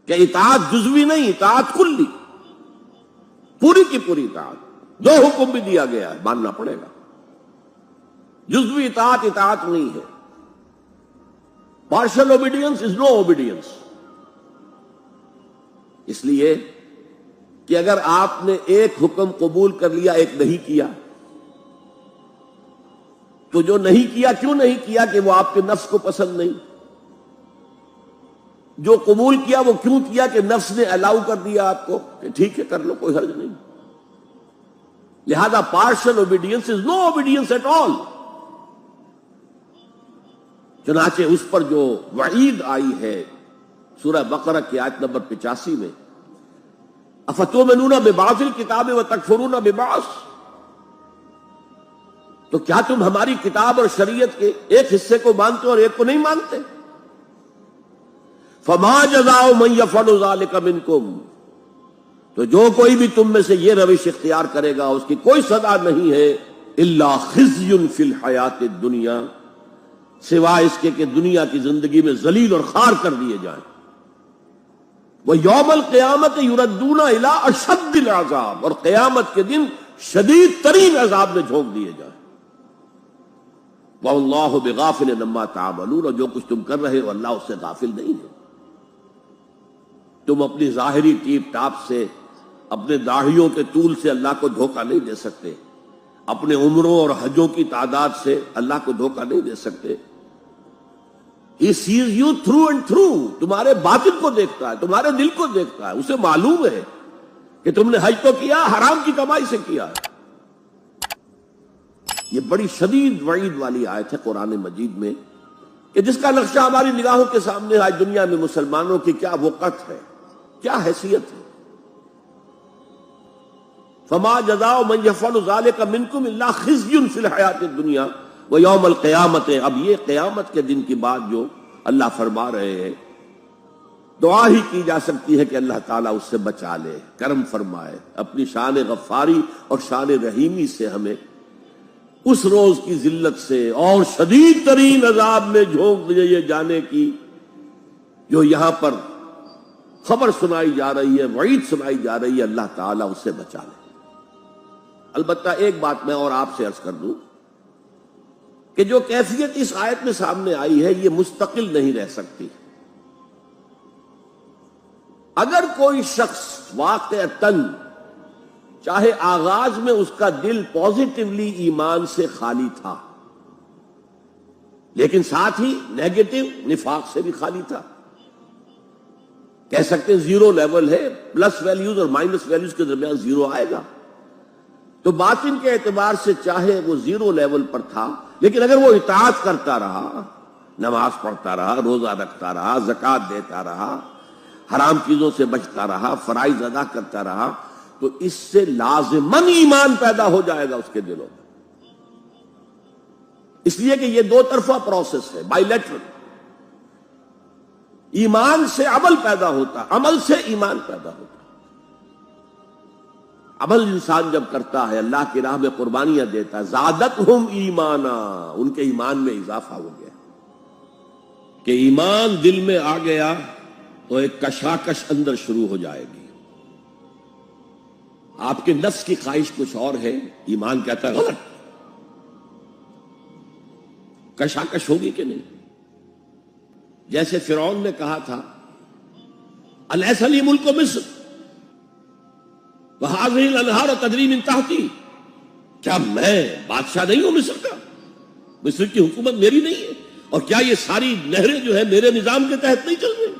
کہ اطاعت جزوی نہیں، اطاعت کلی، پوری کی پوری اطاعت۔ دو حکم بھی دیا گیا ہے، ماننا پڑے گا۔ جزوی اطاعت اطاعت نہیں ہے۔ Partial obedience is no obedience. اس لیے کہ اگر آپ نے ایک حکم قبول کر لیا، ایک نہیں کیا، تو جو نہیں کیا کیوں نہیں کیا؟ کہ وہ آپ کے نفس کو پسند نہیں۔ جو قبول کیا وہ کیوں کیا؟ کہ نفس نے الاؤ کر دیا آپ کو کہ ٹھیک ہے کر لو، کوئی حرج نہیں۔ لہذا partial obedience is no obedience at all. چنانچہ اس پر جو وعید آئی ہے سورہ بقرہ کی آیت نمبر 85 میں، افتؤمنون ببعض الکتاب وتکفرون ببعض، تو کیا تم ہماری کتاب اور شریعت کے ایک حصے کو مانتے اور ایک کو نہیں مانتے؟ فما جزاء من يفعل ذلك منکم، تو جو کوئی بھی تم میں سے یہ روش اختیار کرے گا اس کی کوئی سزا نہیں ہے، الا خزي فی الحیات الدنیا، سوائے اس کے کہ دنیا کی زندگی میں ذلیل اور خوار کر دیے جائیں۔ وَيَوْمَ الْقِيَامَةِ يُرَدُّونَ إِلَىٰ أَشَدِّ الْعَذَابِ، اور قیامت کے دن شدید ترین عذاب میں جھونک دیے جائیں۔ وَاللَّهُ بِغَافِلٍ عَمَّا تَعْمَلُونَ، اور جو کچھ تم کر رہے ہو اللہ اس سے غافل نہیں ہے۔ تم اپنی ظاہری ٹیپ ٹاپ سے، اپنے داڑھیوں کے طول سے اللہ کو دھوکہ نہیں دے سکتے، اپنے عمروں اور حجوں کی تعداد سے اللہ کو دھوکہ نہیں دے سکتے۔ He sees you through and through، تمہارے باطن کو دیکھتا ہے، تمہارے دل کو دیکھتا ہے، اسے معلوم ہے کہ تم نے حج تو کیا، حرام کی کمائی سے کیا ہے۔ یہ بڑی شدید وعید والی آیت ہے قرآن مجید میں، کہ جس کا نقشہ ہماری نگاہوں کے سامنے آج دنیا میں مسلمانوں کی کیا وقت ہے، کیا حیثیت ہے۔ فما جزاء من يفعل ذلك منكم الا خزي في الحیات الدنیا ویوم القیامت۔ اب یہ قیامت کے دن کی بات جو اللہ فرما رہے ہیں، دعا ہی کی جا سکتی ہے کہ اللہ تعالیٰ اس سے بچا لے، کرم فرمائے، اپنی شان غفاری اور شان رحیمی سے ہمیں اس روز کی ذلت سے اور شدید ترین عذاب میں جھونک دیے جانے کی جو یہاں پر خبر سنائی جا رہی ہے، وعید سنائی جا رہی ہے، اللہ تعالیٰ اس سے بچا لے۔ البتہ ایک بات میں اور آپ سے عرض کر دوں کہ جو کیفیت اس آیت میں سامنے آئی ہے یہ مستقل نہیں رہ سکتی۔ اگر کوئی شخص واقعتاً چاہے آغاز میں اس کا دل پازیٹیولی ایمان سے خالی تھا، لیکن ساتھ ہی نیگیٹو نفاق سے بھی خالی تھا، کہہ سکتے ہیں زیرو لیول ہے، پلس ویلیوز اور مائنس ویلیوز کے درمیان زیرو آئے گا، تو باطن کے اعتبار سے چاہے وہ زیرو لیول پر تھا، لیکن اگر وہ اطاعت کرتا رہا، نماز پڑھتا رہا، روزہ رکھتا رہا، زکوٰۃ دیتا رہا، حرام چیزوں سے بچتا رہا، فرائض ادا کرتا رہا، تو اس سے لازماً ایمان پیدا ہو جائے گا اس کے دلوں میں۔ اس لیے کہ یہ دو طرفہ پروسیس ہے، بائی لیٹرل۔ ایمان سے عمل پیدا ہوتا، عمل سے ایمان پیدا ہوتا۔ عمل انسان جب کرتا ہے، اللہ کی راہ میں قربانیاں دیتا ہے، زادتہم ایمانا، ان کے ایمان میں اضافہ ہو گیا۔ کہ ایمان دل میں آ گیا تو ایک کشاکش اندر شروع ہو جائے گی۔ آپ کے نفس کی خواہش کچھ اور ہے، ایمان کہتا ہے غلط، کشاکش ہوگی کہ نہیں؟ جیسے فرعون نے کہا تھا الیس لی ملک مصر وہذہ الانہار تجری من تحتی، کیا میں بادشاہ نہیں ہوں مصر کا؟ مصر کی حکومت میری نہیں ہے؟ اور کیا یہ ساری نہریں جو ہے میرے نظام کے تحت نہیں چل رہی؟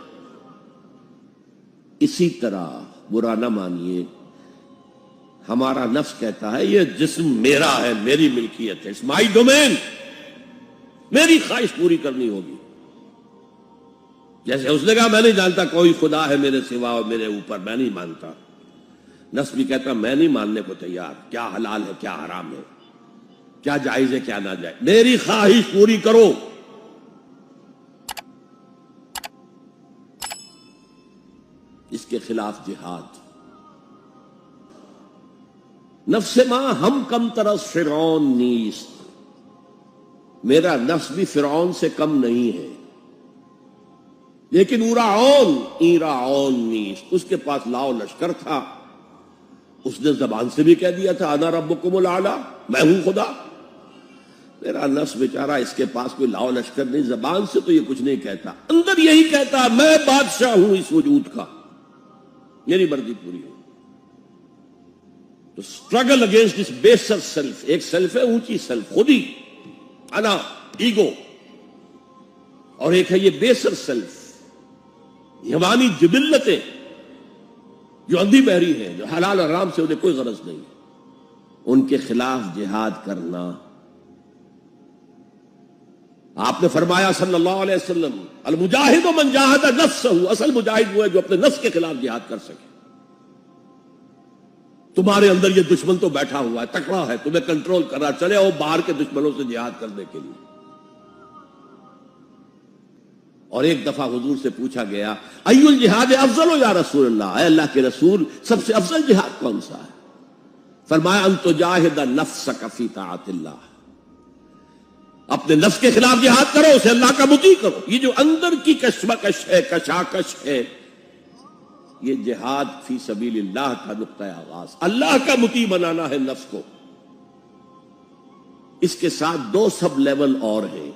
اسی طرح برا نہ مانیے، ہمارا نفس کہتا ہے یہ جسم میرا ہے، میری ملکیت ہے، اٹس مائی ڈومین، میری خواہش پوری کرنی ہوگی۔ جیسے اس نے کہا میں نہیں جانتا کوئی خدا ہے میرے سوا اور میرے اوپر، میں نہیں مانتا، نفس بھی کہتا میں نہیں ماننے کو تیار، کیا حلال ہے کیا حرام ہے، کیا جائز ہے کیا ناجائز، میری خواہش پوری کرو۔ اس کے خلاف جہاد۔ نفس ماں ہم کم ترس فرعون نیست، میرا نفس بھی فرعون سے کم نہیں ہے، لیکن ایراعون نیست، اس کے پاس لاؤ لشکر تھا، اس نے زبان سے بھی کہہ دیا تھا انا ربکم الاعلی، میں ہوں خدا۔ میرا نفس بیچارہ، اس کے پاس کوئی لاؤ لشکر نہیں، زبان سے تو یہ کچھ نہیں کہتا، اندر یہی کہتا میں بادشاہ ہوں اس وجود کا، میری مرضی پوری ہو۔ تو اسٹرگل اگینسٹ دس بیسر سیلف، ایک سیلف ہے اونچی سیلف، خود ہی انا، ایگو، اور ایک ہے یہ بیسر سیلف، حیوانی جبلتیں جو اندھی بہری ہیں، جو حلال حرام سے انہیں کوئی غرض نہیں، ان کے خلاف جہاد کرنا۔ آپ نے فرمایا صلی اللہ علیہ وسلم المجاہد من جاہد نفسہ، اصل مجاہد وہ ہے جو اپنے نفس کے خلاف جہاد کر سکے۔ تمہارے اندر یہ دشمن تو بیٹھا ہوا ہے، تکڑا ہے، تمہیں کنٹرول کر رہا، چلے آؤ باہر کے دشمنوں سے جہاد کرنے کے لیے۔ اور ایک دفعہ حضور سے پوچھا گیا ای الجہاد افضل یا رسول اللہ، اے اللہ کے رسول سب سے افضل جہاد کون سا ہے؟ فرمایا ان تجاہد نفسک فی طاعت اللہ، اپنے نفس کے خلاف جہاد کرو، اسے اللہ کا مطیع کرو۔ یہ جو اندر کی کشمکش ہے، کشاکش ہے، یہ جہاد فی سبیل اللہ کا نقطہ آغاز، اللہ کا مطیع بنانا ہے نفس کو۔ اس کے ساتھ دو سب لیول اور ہیں،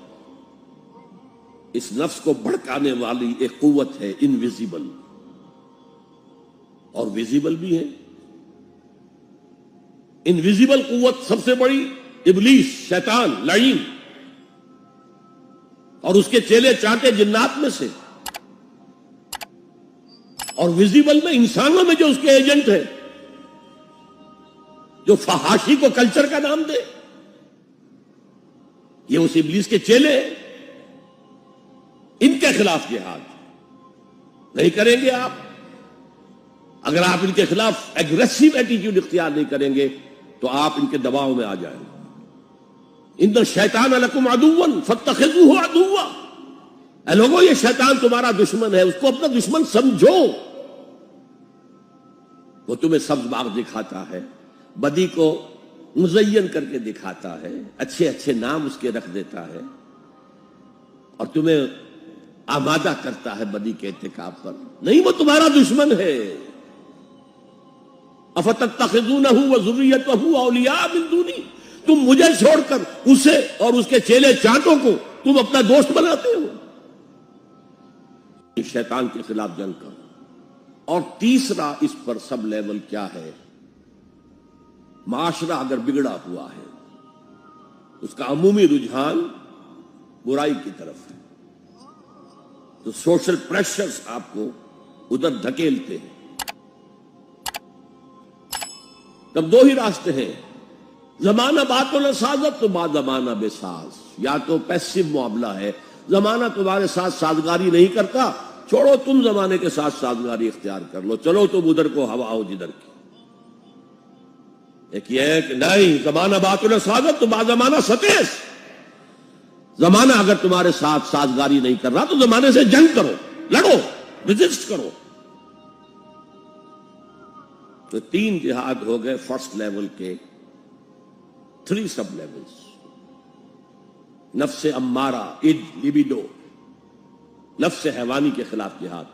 اس نفس کو بھڑکانے والی ایک قوت ہے انویزیبل، اور ویزیبل بھی ہے۔ انویزیبل قوت سب سے بڑی ابلیس، شیطان، لعین، اور اس کے چیلے چانٹے جنات میں سے، اور ویزیبل میں انسانوں میں جو اس کے ایجنٹ ہیں، جو فحاشی کو کلچر کا نام دے، یہ اس ابلیس کے چیلے ہیں۔ ان کے خلاف جہاد نہیں کریں گے آپ، اگر آپ ان کے خلاف ایگریسو ایٹیٹیوڈ اختیار نہیں کریں گے تو آپ ان کے دباؤ میں آ جائیں گے۔ ان الشیطان لکم عدو فاتخذوہ عدوا، اے لوگوں یہ شیطان تمہارا دشمن ہے، اس کو اپنا دشمن سمجھو۔ وہ تمہیں سبز باغ دکھاتا ہے، بدی کو مزین کر کے دکھاتا ہے، اچھے اچھے نام اس کے رکھ دیتا ہے، اور تمہیں آمادہ کرتا ہے بدی کے ارتکاب پر۔ نہیں، وہ تمہارا دشمن ہے۔ افتتخذونہ وذریتہ اولیاء من دونی، تم مجھے چھوڑ کر اسے اور اس کے چیلے چانٹوں کو تم اپنا دوست بناتے ہو۔ شیطان کے خلاف جنگ کرو۔ اور تیسرا اس پر سب لیول کیا ہے؟ معاشرہ اگر بگڑا ہوا ہے، اس کا عمومی رجحان برائی کی طرف ہے، تو سوشل پریشرز آپ کو ادھر دھکیلتے ہیں۔ تب دو ہی راستے ہیں، زمانہ بات و سازت تو بعد زمانہ بے ساز، یا تو پیسو معاملہ ہے، زمانہ تمہارے ساتھ سازگاری نہیں کرتا، چھوڑو تم زمانے کے ساتھ سازگاری اختیار کر لو، چلو تم ادھر کو ہوا ہو جدھر کی۔ ایک یہ ہے کہ نہیں، زمانہ بات و سازت تو بعد زمانہ ستیس، زمانہ اگر تمہارے ساتھ سازگاری نہیں کر رہا تو زمانے سے جنگ کرو، لڑو، ریزسٹ کرو۔ تو تین جہاد ہو گئے فرسٹ لیول کے، 3 سب لیولز۔ نفس امارہ، اج، لیبیڈو، نفس حیوانی کے خلاف جہاد،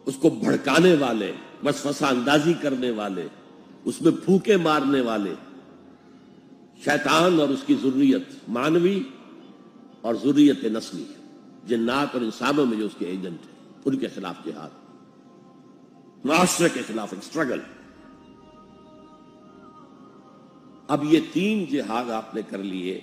اس کو بھڑکانے والے، وسوسہ اندازی کرنے والے، اس میں پھونکے مارنے والے، شیطان اور اس کی ذریت مانوی اور ذریت نسلی، جنات اور انسانوں میں جو اس کے ایجنٹ ہیں، ان کے خلاف جہاد، معاشرے کے خلاف ایک اسٹرگل۔ اب یہ 3 جہاد آپ نے کر لیے،